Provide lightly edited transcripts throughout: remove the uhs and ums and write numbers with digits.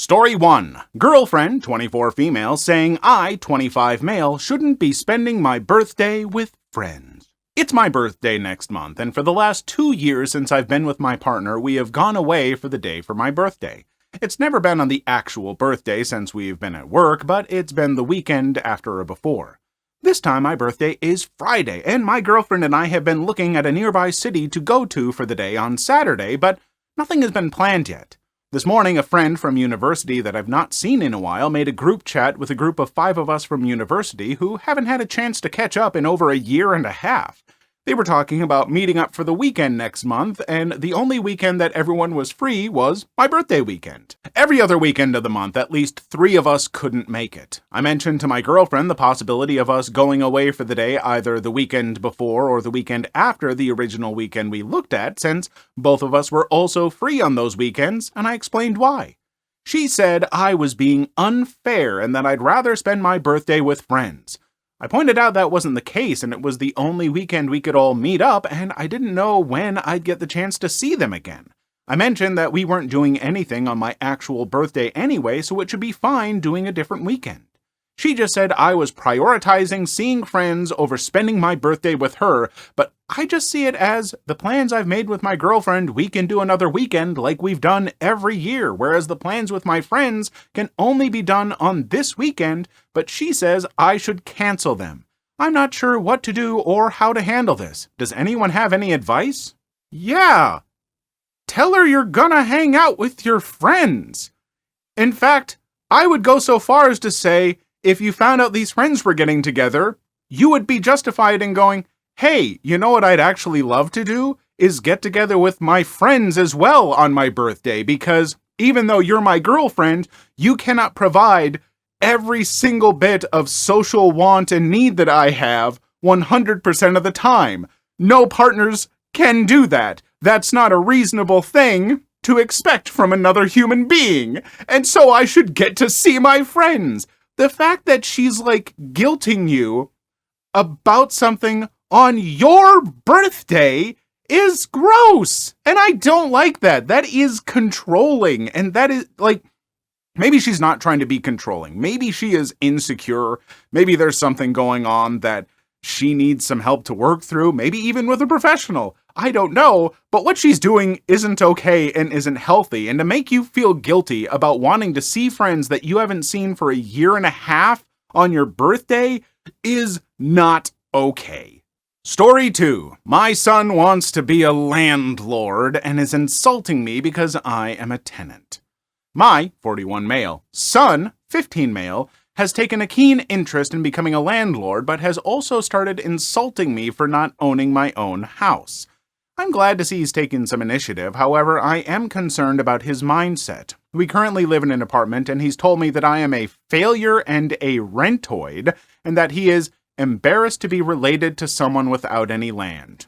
Story 1. Girlfriend, 24 female, saying I, 25 male, shouldn't be spending my birthday with friends. It's my birthday next month, and for the last 2 years since I've been with my partner, we have gone away for the day for my birthday. It's never been on the actual birthday since we've been at work, but it's been the weekend after or before. This time my birthday is Friday, and my girlfriend and I have been looking at a nearby city to go to for the day on Saturday, but nothing has been planned yet. This morning, a friend from university that I've not seen in a while made a group chat with a group of 5 of us from university who haven't had a chance to catch up in over a year and a half. They were talking about meeting up for the weekend next month, and the only weekend that everyone was free was my birthday weekend. Every other weekend of the month, at least 3 of us couldn't make it. I mentioned to my girlfriend the possibility of us going away for the day either the weekend before or the weekend after the original weekend we looked at, since both of us were also free on those weekends, and I explained why. She said I was being unfair and that I'd rather spend my birthday with friends. I pointed out that wasn't the case, and it was the only weekend we could all meet up, and I didn't know when I'd get the chance to see them again. I mentioned that we weren't doing anything on my actual birthday anyway, so it should be fine doing a different weekend. She just said I was prioritizing seeing friends over spending my birthday with her, but I just see it as the plans I've made with my girlfriend we can do another weekend like we've done every year, whereas the plans with my friends can only be done on this weekend, but she says I should cancel them. I'm not sure what to do or how to handle this. Does anyone have any advice? Yeah. Tell her you're gonna hang out with your friends. In fact, I would go so far as to say, if you found out these friends were getting together, you would be justified in going, hey, you know what I'd actually love to do? Is get together with my friends as well on my birthday, because even though you're my girlfriend, you cannot provide every single bit of social want and need that I have 100% of the time. No partners can do that. That's not a reasonable thing to expect from another human being, and so I should get to see my friends. The fact that she's guilting you about something on your birthday is gross. And I don't like that. That is controlling. And that is maybe she's not trying to be controlling. Maybe she is insecure. Maybe there's something going on that she needs some help to work through, maybe even with a professional. I don't know, but what she's doing isn't okay and isn't healthy, and to make you feel guilty about wanting to see friends that you haven't seen for a year and a half on your birthday is not okay. Story 2. My son wants to be a landlord and is insulting me because I am a tenant. My, 41 male, son, 15 male, has taken a keen interest in becoming a landlord, but has also started insulting me for not owning my own house. I'm glad to see he's taken some initiative, however, I am concerned about his mindset. We currently live in an apartment, and he's told me that I am a failure and a rentoid, and that he is embarrassed to be related to someone without any land.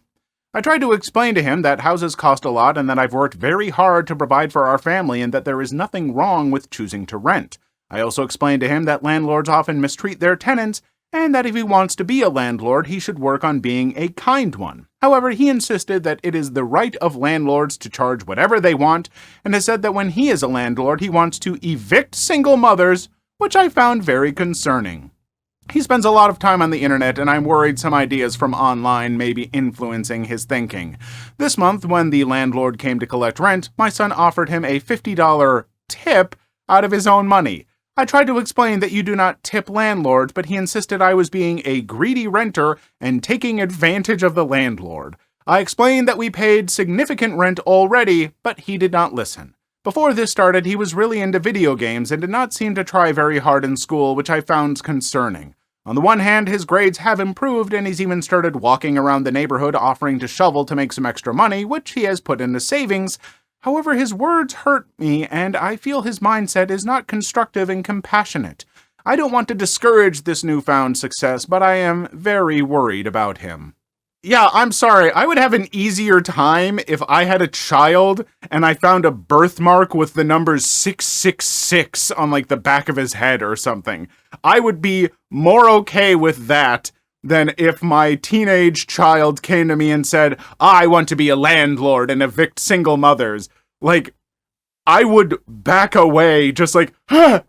I tried to explain to him that houses cost a lot and that I've worked very hard to provide for our family and that there is nothing wrong with choosing to rent. I also explained to him that landlords often mistreat their tenants and that if he wants to be a landlord, he should work on being a kind one. However, he insisted that it is the right of landlords to charge whatever they want and has said that when he is a landlord, he wants to evict single mothers, which I found very concerning. He spends a lot of time on the internet, and I'm worried some ideas from online may be influencing his thinking. This month, when the landlord came to collect rent, my son offered him a $50 tip out of his own money. I tried to explain that you do not tip landlords, but he insisted I was being a greedy renter and taking advantage of the landlord. I explained that we paid significant rent already, but he did not listen. Before this started, he was really into video games and did not seem to try very hard in school, which I found concerning. On the one hand, his grades have improved, and he's even started walking around the neighborhood offering to shovel to make some extra money, which he has put into savings. However, his words hurt me, and I feel his mindset is not constructive and compassionate. I don't want to discourage this newfound success, but I am very worried about him. Yeah, I'm sorry. I would have an easier time if I had a child and I found a birthmark with the numbers 666 on the back of his head or something. I would be more okay with that than if my teenage child came to me and said, I want to be a landlord and evict single mothers. I would back away, just like, what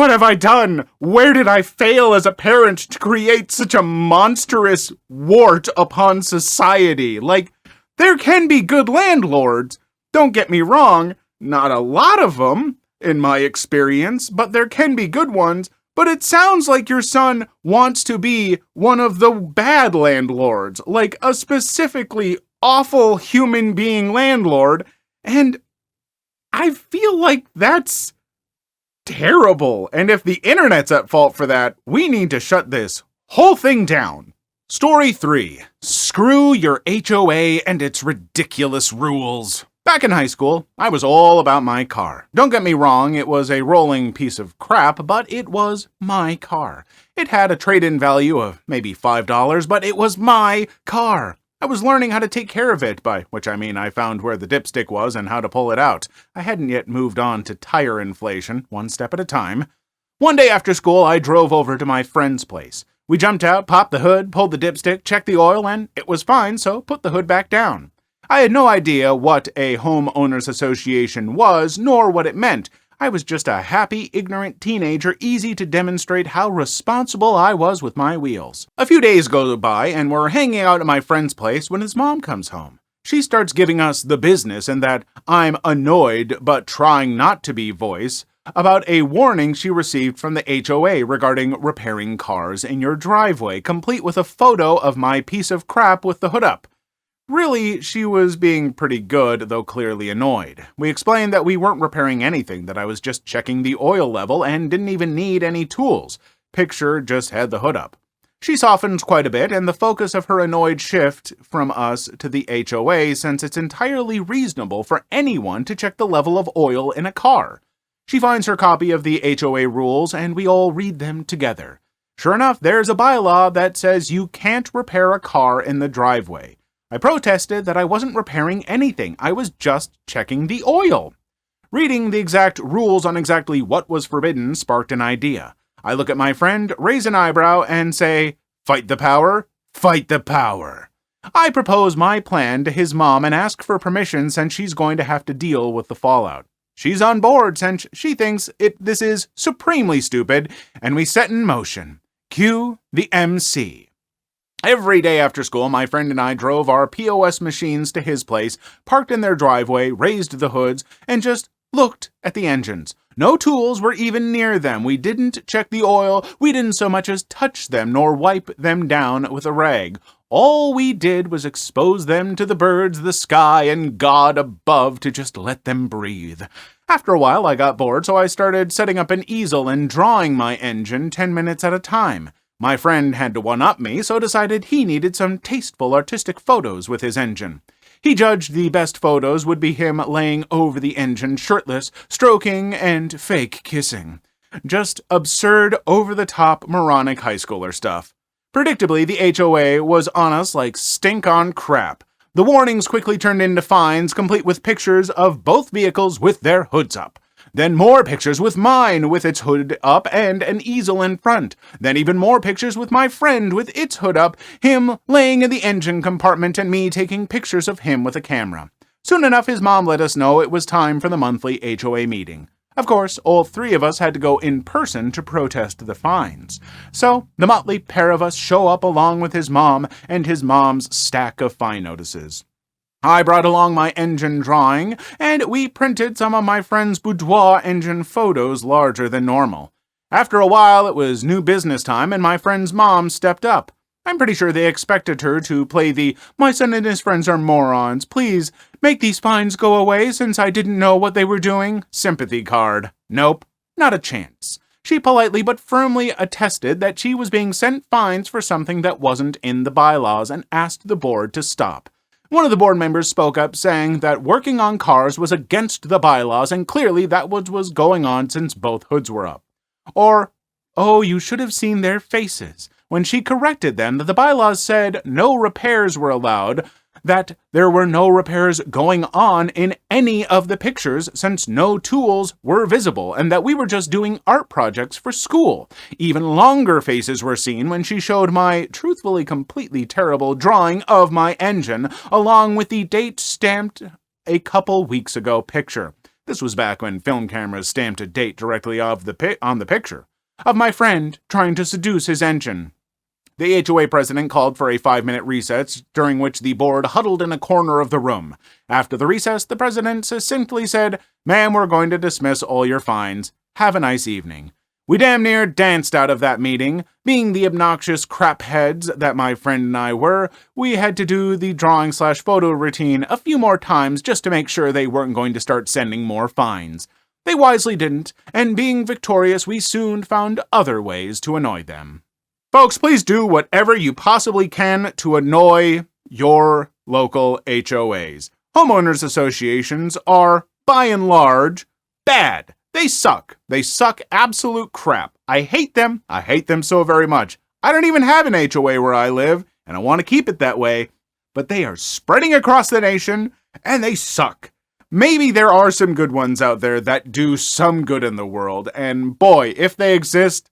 have I done? Where did I fail as a parent to create such a monstrous wart upon society? Like, there can be good landlords. Don't get me wrong, not a lot of them, in my experience, but there can be good ones. But it sounds like your son wants to be one of the bad landlords, like a specifically awful human being landlord, and I feel like that's terrible. And if the internet's at fault for that, we need to shut this whole thing down. Story 3. Screw your HOA and its ridiculous rules. Back in high school, I was all about my car. Don't get me wrong, it was a rolling piece of crap, but it was my car. It had a trade-in value of maybe $5, but it was my car. I was learning how to take care of it, by which I mean I found where the dipstick was and how to pull it out. I hadn't yet moved on to tire inflation, one step at a time. One day after school, I drove over to my friend's place. We jumped out, popped the hood, pulled the dipstick, checked the oil, and it was fine, so put the hood back down. I had no idea what a homeowners association was, nor what it meant. I was just a happy, ignorant teenager, easy to demonstrate how responsible I was with my wheels. A few days go by, and we're hanging out at my friend's place when his mom comes home. She starts giving us the business in that I'm annoyed, but trying not to be voice, about a warning she received from the HOA regarding repairing cars in your driveway, complete with a photo of my piece of crap with the hood up. Really, she was being pretty good, though clearly annoyed. We explained that we weren't repairing anything, that I was just checking the oil level and didn't even need any tools. Picture just had the hood up. She softens quite a bit, and the focus of her annoyed shift from us to the HOA, since it's entirely reasonable for anyone to check the level of oil in a car. She finds her copy of the HOA rules, and we all read them together. Sure enough, there's a bylaw that says you can't repair a car in the driveway. I protested that I wasn't repairing anything, I was just checking the oil. Reading the exact rules on exactly what was forbidden sparked an idea. I look at my friend, raise an eyebrow, and say, "Fight the power? Fight the power." I propose my plan to his mom and ask for permission since she's going to have to deal with the fallout. She's on board since she thinks this is supremely stupid, and we set in motion. Cue the MC. Every day after school, my friend and I drove our POS machines to his place, parked in their driveway, raised the hoods, and just looked at the engines. No tools were even near them. We didn't check the oil. We didn't so much as touch them nor wipe them down with a rag. All we did was expose them to the birds, the sky, and God above to just let them breathe. After a while, I got bored, so I started setting up an easel and drawing my engine 10 minutes at a time. My friend had to one-up me, so decided he needed some tasteful artistic photos with his engine. He judged the best photos would be him laying over the engine shirtless, stroking, and fake kissing. Just absurd, over-the-top, moronic high schooler stuff. Predictably, the HOA was on us like stink on crap. The warnings quickly turned into fines, complete with pictures of both vehicles with their hoods up. Then more pictures with mine with its hood up and an easel in front. Then even more pictures with my friend with its hood up, him laying in the engine compartment and me taking pictures of him with a camera. Soon enough, his mom let us know it was time for the monthly HOA meeting. Of course, all three of us had to go in person to protest the fines. So, the motley pair of us show up along with his mom and his mom's stack of fine notices. I brought along my engine drawing, and we printed some of my friend's boudoir engine photos larger than normal. After a while, it was new business time, and my friend's mom stepped up. I'm pretty sure they expected her to play the "my son and his friends are morons, please make these fines go away since I didn't know what they were doing" sympathy card. Nope, not a chance. She politely but firmly attested that she was being sent fines for something that wasn't in the bylaws and asked the board to stop. One of the board members spoke up saying that working on cars was against the bylaws and clearly that was going on since both hoods were up. Or, oh, you should have seen their faces when she corrected them that the bylaws said no repairs were allowed, that there were no repairs going on in any of the pictures since no tools were visible, and that we were just doing art projects for school. Even longer faces were seen when she showed my, truthfully completely terrible drawing of my engine, along with the date stamped a couple weeks ago picture. This was back when film cameras stamped a date directly on the picture of my friend trying to seduce his engine. The HOA president called for a 5-minute recess, during which the board huddled in a corner of the room. After the recess, the president succinctly said, "Ma'am, we're going to dismiss all your fines. Have a nice evening." We damn near danced out of that meeting. Being the obnoxious crap heads that my friend and I were, we had to do the drawing/photo routine a few more times just to make sure they weren't going to start sending more fines. They wisely didn't, and being victorious, we soon found other ways to annoy them. Folks, please do whatever you possibly can to annoy your local HOAs. Homeowners associations are, by and large, bad. They suck. They suck absolute crap. I hate them. I hate them so very much. I don't even have an HOA where I live, and I want to keep it that way, but they are spreading across the nation, and they suck. Maybe there are some good ones out there that do some good in the world, and boy, if they exist,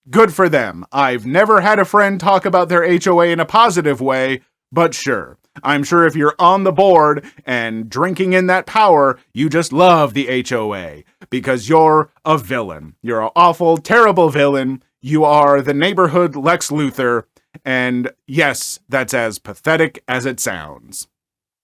good for them. I've never had a friend talk about their HOA in a positive way, but sure. I'm sure if you're on the board and drinking in that power, you just love the HOA because you're a villain. You're an awful, terrible villain. You are the neighborhood Lex Luthor. And yes, that's as pathetic as it sounds.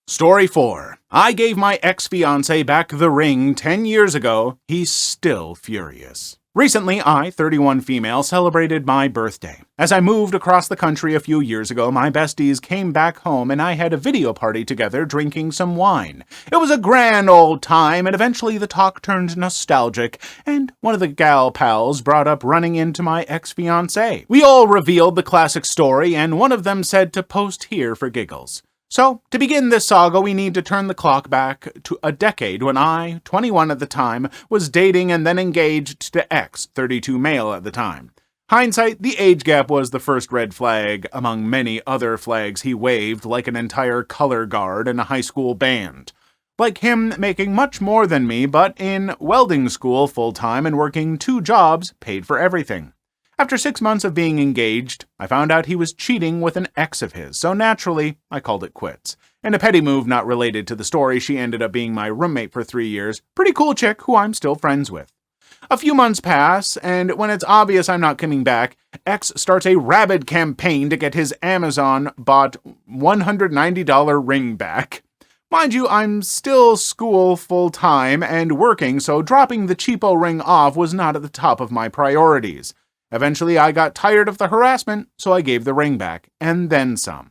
Story 4. I gave my ex-fiancé back the ring 10 years ago. He's still furious. Recently, I, 31 female, celebrated my birthday. As I moved across the country a few years ago, my besties came back home and I had a video party together drinking some wine. It was a grand old time, and eventually the talk turned nostalgic, and one of the gal pals brought up running into my ex-fiancé. We all revealed the classic story, and one of them said to post here for giggles. So, to begin this saga, we need to turn the clock back to a decade when I, 21 at the time, was dating and then engaged to X, 32 male at the time. Hindsight, the age gap was the first red flag among many other flags he waved like an entire color guard in a high school band. Like him making much more than me, but in welding school full-time and working 2 jobs, paid for everything. After 6 months of being engaged, I found out he was cheating with an ex of his, so naturally, I called it quits. In a petty move not related to the story, she ended up being my roommate for 3 years. Pretty cool chick who I'm still friends with. A few months pass, and when it's obvious I'm not coming back, X starts a rabid campaign to get his Amazon-bought $190 ring back. Mind you, I'm still school full-time and working, so dropping the cheapo ring off was not at the top of my priorities. Eventually, I got tired of the harassment, so I gave the ring back, and then some.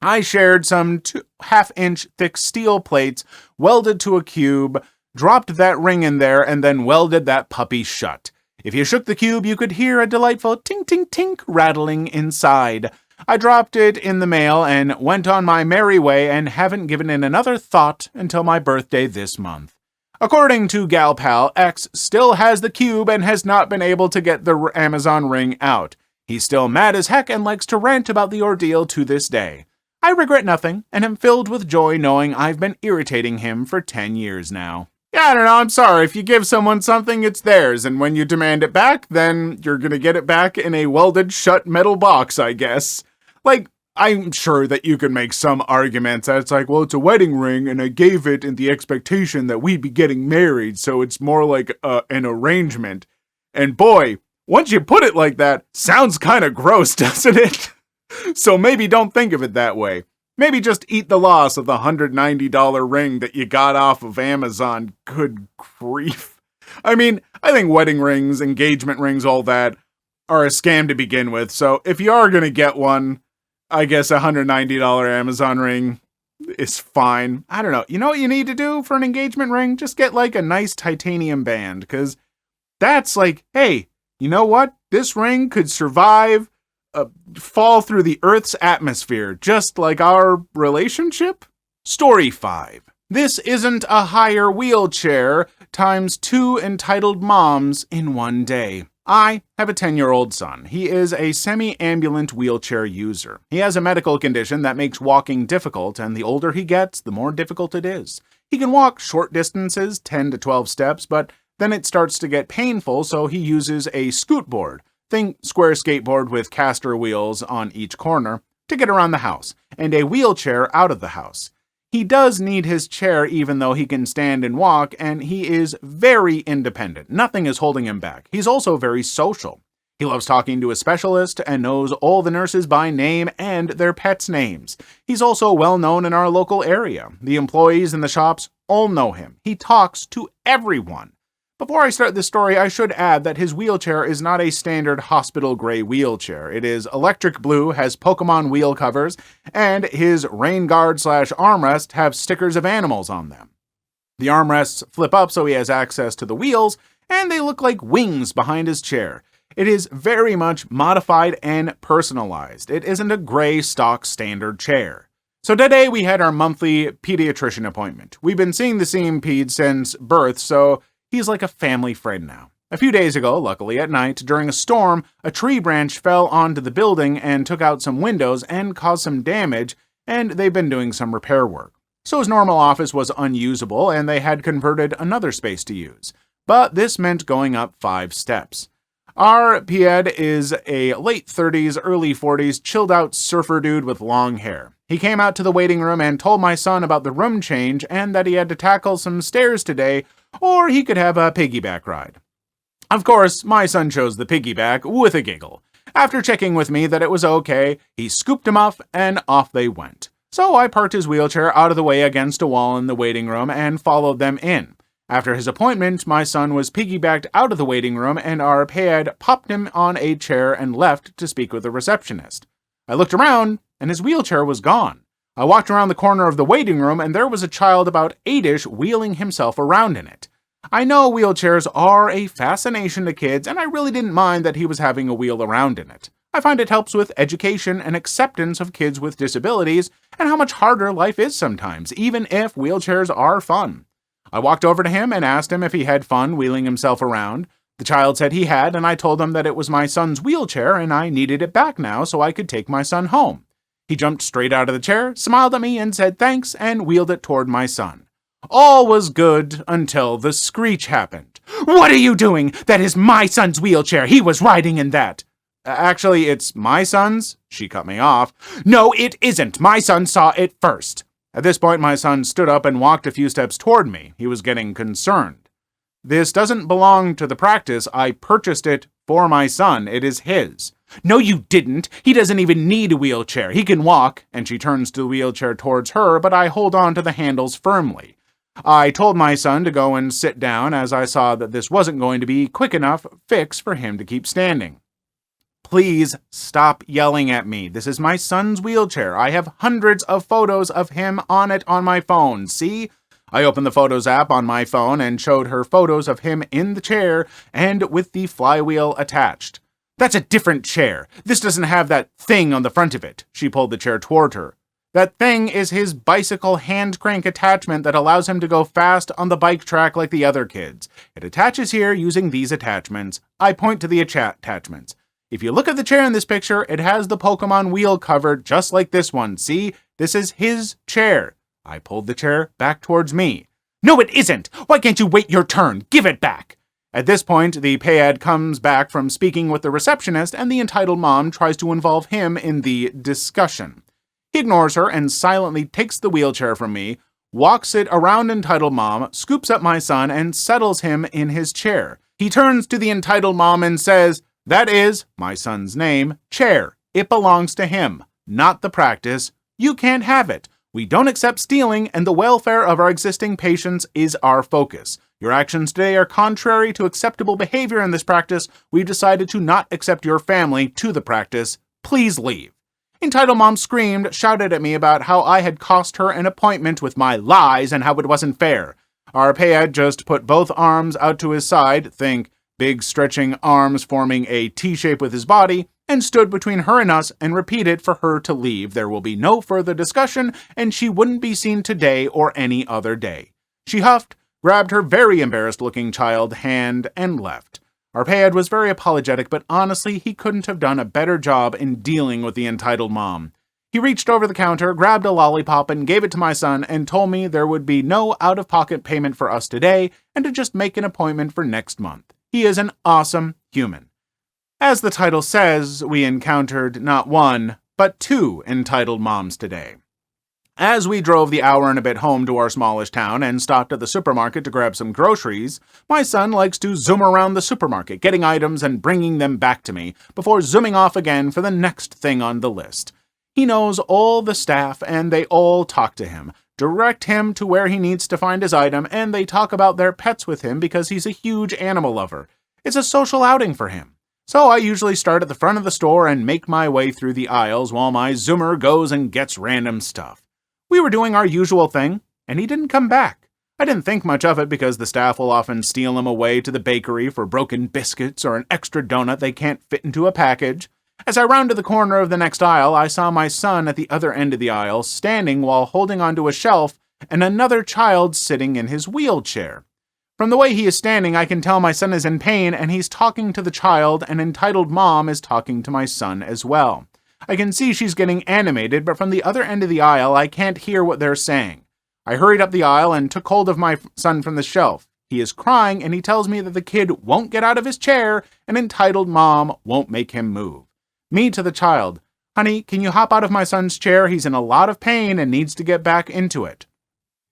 I shared some 2.5-inch thick steel plates welded to a cube, dropped that ring in there, and then welded that puppy shut. If you shook the cube, you could hear a delightful tink-tink-tink rattling inside. I dropped it in the mail and went on my merry way and haven't given it another thought until my birthday this month. According to Gal Pal, X still has the cube and has not been able to get the Amazon ring out. He's still mad as heck and likes to rant about the ordeal to this day. I regret nothing and am filled with joy knowing I've been irritating him for 10 years now. Yeah, I don't know, I'm sorry. If you give someone something, it's theirs, and when you demand it back, then you're gonna get it back in a welded shut metal box, I guess. Like, I'm sure that you could make some arguments that it's like, well, it's a wedding ring, and I gave it in the expectation that we'd be getting married, so it's more like an arrangement. And boy, once you put it like that, sounds kind of gross, doesn't it? So maybe don't think of it that way. Maybe just eat the loss of the $190 ring that you got off of Amazon. Good grief. I mean, I think wedding rings, engagement rings, all that are a scam to begin with, so if you are going to get one, I guess a $190 Amazon ring is fine. I don't know. You know what you need to do for an engagement ring? Just get like a nice titanium band, because that's like, hey, you know what? This ring could survive, fall through the Earth's atmosphere, just like our relationship. Story 5. This isn't a hire wheelchair times 2 entitled moms in one day. I have a 10-year-old son. He is a semi-ambulant wheelchair user. He has a medical condition that makes walking difficult, and the older he gets, the more difficult it is. He can walk short distances, 10 to 12 steps, but then it starts to get painful, so he uses a scoot board, think square skateboard with caster wheels on each corner, to get around the house, and a wheelchair out of the house. He does need his chair even though he can stand and walk, and he is very independent. Nothing is holding him back. He's also very social. He loves talking to a specialist and knows all the nurses by name and their pets' names. He's also well known in our local area. The employees in the shops all know him. He talks to everyone. Before I start this story, I should add that his wheelchair is not a standard hospital gray wheelchair. It is electric blue, has Pokemon wheel covers, and his rain guard / armrest have stickers of animals on them. The armrests flip up so he has access to the wheels, and they look like wings behind his chair. It is very much modified and personalized. It isn't a gray stock standard chair. So today we had our monthly pediatrician appointment. We've been seeing the same ped since birth, so he's like a family friend now. A few days ago, luckily at night, during a storm, a tree branch fell onto the building and took out some windows and caused some damage, and they've been doing some repair work. So his normal office was unusable, and they had converted another space to use. But this meant going up 5 steps. Our ped is a late 30s, early 40s, chilled-out surfer dude with long hair. He came out to the waiting room and told my son about the room change and that he had to tackle some stairs today, or he could have a piggyback ride. Of course, my son chose the piggyback with a giggle. After checking with me that it was okay, he scooped him up and off they went. So I parked his wheelchair out of the way against a wall in the waiting room and followed them in. After his appointment, my son was piggybacked out of the waiting room and our ped popped him on a chair and left to speak with the receptionist. I looked around and his wheelchair was gone. I walked around the corner of the waiting room and there was a child about 8-ish wheeling himself around in it. I know wheelchairs are a fascination to kids, and I really didn't mind that he was having a wheel around in it. I find it helps with education and acceptance of kids with disabilities and how much harder life is sometimes, even if wheelchairs are fun. I walked over to him and asked him if he had fun wheeling himself around. The child said he had, and I told him that it was my son's wheelchair and I needed it back now so I could take my son home. He jumped straight out of the chair, smiled at me, and said thanks, and wheeled it toward my son. All was good until the screech happened. "What are you doing? That is my son's wheelchair. He was riding in that." "Actually, it's my son's," she cut me off. "No, it isn't. My son saw it first." At this point, my son stood up and walked a few steps toward me. He was getting concerned. "This doesn't belong to the practice. I purchased it for my son. It is his." "No, you didn't. He doesn't even need a wheelchair. He can walk," and she turns the wheelchair towards her, but I hold on to the handles firmly. I told my son to go and sit down as I saw that this wasn't going to be quick enough fix for him to keep standing. "Please stop yelling at me. This is my son's wheelchair. I have hundreds of photos of him on it on my phone. See?" I opened the Photos app on my phone and showed her photos of him in the chair and with the flywheel attached. "That's a different chair. This doesn't have that thing on the front of it." She pulled the chair toward her. "That thing is his bicycle hand crank attachment that allows him to go fast on the bike track like the other kids. It attaches here using these attachments." I point to the attachments. "If you look at the chair in this picture, it has the Pokemon wheel cover just like this one. See? This is his chair." I pulled the chair back towards me. "No, it isn't! Why can't you wait your turn? Give it back!" At this point, the payad comes back from speaking with the receptionist and the entitled mom tries to involve him in the discussion. He ignores her and silently takes the wheelchair from me, walks it around entitled mom, scoops up my son, and settles him in his chair. He turns to the entitled mom and says, "That is, my son's name, chair. It belongs to him, not the practice. You can't have it. We don't accept stealing, and the welfare of our existing patients is our focus. Your actions today are contrary to acceptable behavior in this practice. We've decided to not accept your family to the practice. Please leave." Entitled mom screamed, shouted at me about how I had cost her an appointment with my lies and how it wasn't fair. Our payad just put both arms out to his side, think big stretching arms forming a T-shape with his body, and stood between her and us and repeated for her to leave. There will be no further discussion, and she wouldn't be seen today or any other day. She huffed, grabbed her very embarrassed-looking child hand, and left. Our payad was very apologetic, but honestly, he couldn't have done a better job in dealing with the entitled mom. He reached over the counter, grabbed a lollipop, and gave it to my son, and told me there would be no out-of-pocket payment for us today, and to just make an appointment for next month. He is an awesome human. As the title says, we encountered not one, but 2 entitled moms today. As we drove the hour and a bit home to our smallish town and stopped at the supermarket to grab some groceries, my son likes to zoom around the supermarket, getting items and bringing them back to me, before zooming off again for the next thing on the list. He knows all the staff, and they all talk to him, direct him to where he needs to find his item, and they talk about their pets with him because he's a huge animal lover. It's a social outing for him. So I usually start at the front of the store and make my way through the aisles while my zoomer goes and gets random stuff. We were doing our usual thing, and he didn't come back. I didn't think much of it because the staff will often steal him away to the bakery for broken biscuits or an extra donut they can't fit into a package. As I rounded the corner of the next aisle, I saw my son at the other end of the aisle, standing while holding onto a shelf, and another child sitting in his wheelchair. From the way he is standing, I can tell my son is in pain, and he's talking to the child, and entitled mom is talking to my son as well. I can see she's getting animated, but from the other end of the aisle, I can't hear what they're saying. I hurried up the aisle and took hold of my son from the shelf. He is crying, and he tells me that the kid won't get out of his chair, and entitled mom won't make him move. Me to the child, "Honey, can you hop out of my son's chair? He's in a lot of pain and needs to get back into it."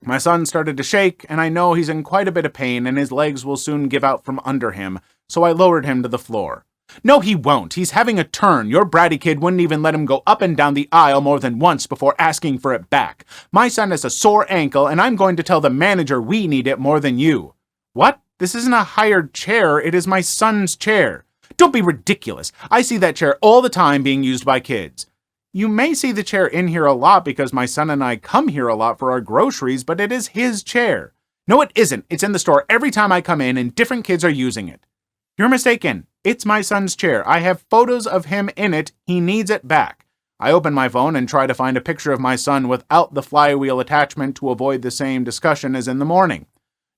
My son started to shake, and I know he's in quite a bit of pain and his legs will soon give out from under him, so I lowered him to the floor. "No, he won't. He's having a turn. Your bratty kid wouldn't even let him go up and down the aisle more than once before asking for it back. My son has a sore ankle, and I'm going to tell the manager we need it more than you." "What? This isn't a hired chair. It is my son's chair." "Don't be ridiculous. I see that chair all the time being used by kids." "You may see the chair in here a lot because my son and I come here a lot for our groceries, but it is his chair." "No, it isn't. It's in the store every time I come in, and different kids are using it." "You're mistaken. It's my son's chair. I have photos of him in it. He needs it back." I open my phone and try to find a picture of my son without the flywheel attachment to avoid the same discussion as in the morning.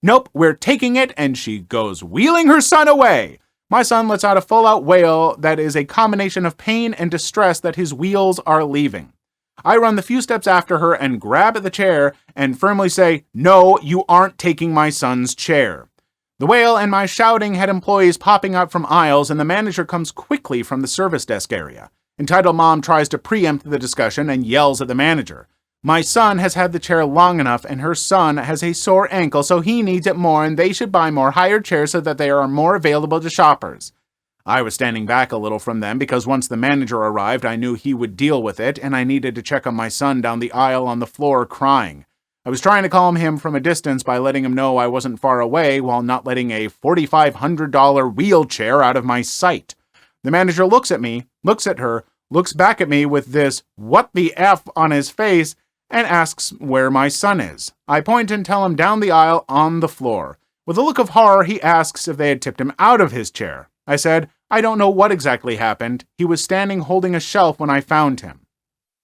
"Nope, we're taking it," and she goes wheeling her son away. My son lets out a full-out wail that is a combination of pain and distress that his wheels are leaving. I run the few steps after her and grab at the chair and firmly say, "No, you aren't taking my son's chair." The wail and my shouting had employees popping up from aisles, and the manager comes quickly from the service desk area. Entitled mom tries to preempt the discussion and yells at the manager. My son has had the chair long enough, and her son has a sore ankle, so he needs it more, and they should buy more hired chairs so that they are more available to shoppers. I was standing back a little from them because once the manager arrived, I knew he would deal with it, and I needed to check on my son down the aisle on the floor crying. I was trying to calm him from a distance by letting him know I wasn't far away while not letting a $4,500 wheelchair out of my sight. The manager looks at me, looks at her, looks back at me with this "what the F" on his face, and asks where my son is. I point and tell him down the aisle on the floor. With a look of horror, he asks if they had tipped him out of his chair. I said, "I don't know what exactly happened. He was standing holding a shelf when I found him."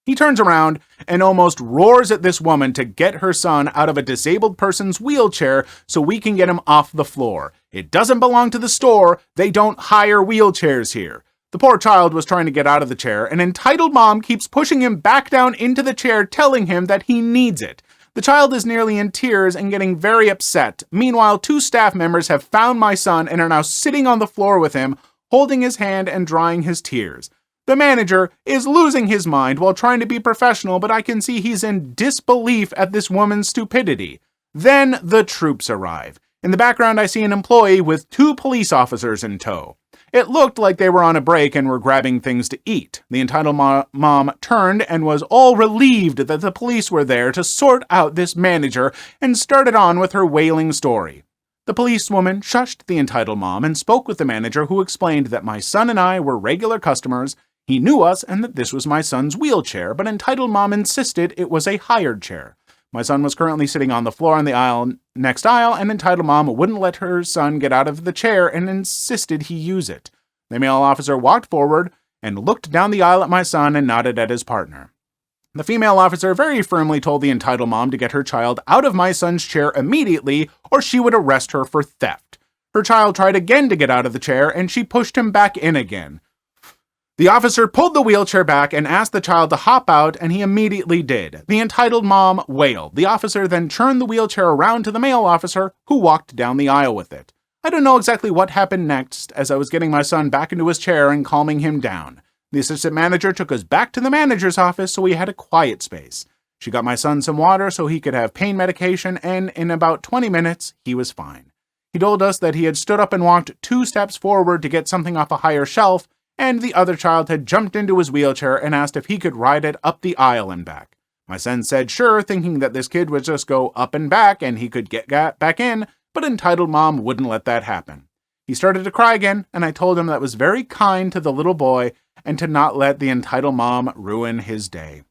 He turns around and almost roars at this woman to get her son out of a disabled person's wheelchair so we can get him off the floor. It doesn't belong to the store. They don't hire wheelchairs here. The poor child was trying to get out of the chair, and entitled mom keeps pushing him back down into the chair, telling him that he needs it. The child is nearly in tears and getting very upset. Meanwhile, 2 staff members have found my son and are now sitting on the floor with him, holding his hand and drying his tears. The manager is losing his mind while trying to be professional, but I can see he's in disbelief at this woman's stupidity. Then the troops arrive. In the background, I see an employee with 2 police officers in tow. It looked like they were on a break and were grabbing things to eat. The entitled mom turned and was all relieved that the police were there to sort out this manager and started on with her wailing story. The policewoman shushed the entitled mom and spoke with the manager, who explained that my son and I were regular customers. He knew us and that this was my son's wheelchair, but entitled mom insisted it was a hired chair. My son was currently sitting on the floor in the next aisle, and entitled mom wouldn't let her son get out of the chair and insisted he use it. The male officer walked forward and looked down the aisle at my son and nodded at his partner. The female officer very firmly told the entitled mom to get her child out of my son's chair immediately, or she would arrest her for theft. Her child tried again to get out of the chair, and she pushed him back in again. The officer pulled the wheelchair back and asked the child to hop out, and he immediately did. The entitled mom wailed. The officer then turned the wheelchair around to the male officer, who walked down the aisle with it. I don't know exactly what happened next, as I was getting my son back into his chair and calming him down. The assistant manager took us back to the manager's office, so we had a quiet space. She got my son some water so he could have pain medication, and in about 20 minutes, he was fine. He told us that he had stood up and walked 2 steps forward to get something off a higher shelf, and the other child had jumped into his wheelchair and asked if he could ride it up the aisle and back. My son said sure, thinking that this kid would just go up and back and he could get back in, but entitled mom wouldn't let that happen. He started to cry again, and I told him that was very kind to the little boy and to not let the entitled mom ruin his day.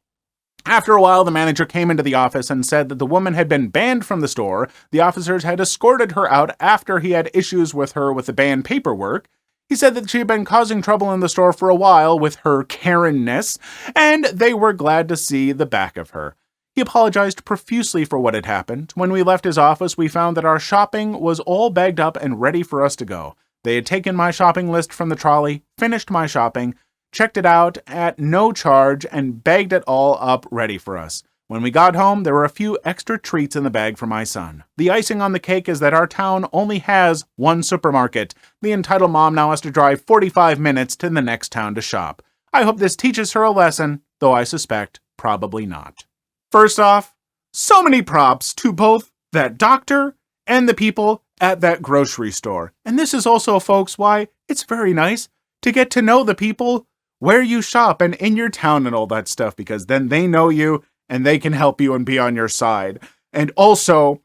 After a while, the manager came into the office and said that the woman had been banned from the store. The officers had escorted her out after he had issues with her with the ban paperwork. He said that she had been causing trouble in the store for a while with her Karen-ness, and they were glad to see the back of her. He apologized profusely for what had happened. When we left his office, we found that our shopping was all bagged up and ready for us to go. They had taken my shopping list from the trolley, finished my shopping, checked it out at no charge, and bagged it all up ready for us. When we got home, there were a few extra treats in the bag for my son. The icing on the cake is that our town only has one supermarket. The entitled mom now has to drive 45 minutes to the next town to shop. I hope this teaches her a lesson, though I suspect probably not. First off, so many props to both that doctor and the people at that grocery store. And this is also, folks, why it's very nice to get to know the people where you shop and in your town and all that stuff, because then they know you and they can help you and be on your side. And also,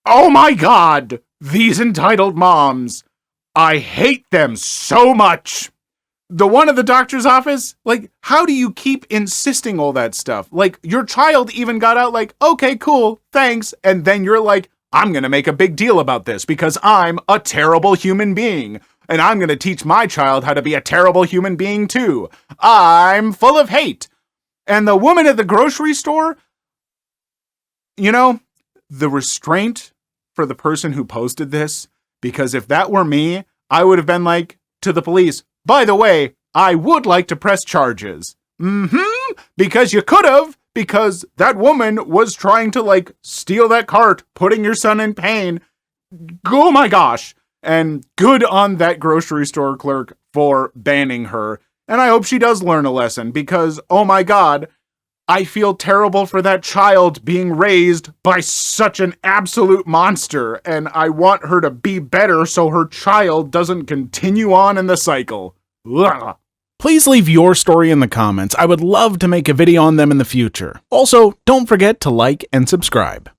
oh my God, these entitled moms. I hate them so much. The one at the doctor's office, like, how do you keep insisting all that stuff? Like, your child even got out like, okay, cool, thanks. And then you're like, I'm going to make a big deal about this because I'm a terrible human being. And I'm going to teach my child how to be a terrible human being too. I'm full of hate. And the woman at the grocery store, you know, the restraint for the person who posted this, because if that were me, I would have been like to the police, by the way, I would like to press charges. Because you could have, because that woman was trying to like steal that cart, putting your son in pain. Oh my gosh. And good on that grocery store clerk for banning her. And I hope she does learn a lesson because, oh my God, I feel terrible for that child being raised by such an absolute monster. And I want her to be better so her child doesn't continue on in the cycle. Ugh. Please leave your story in the comments. I would love to make a video on them in the future. Also, don't forget to like and subscribe.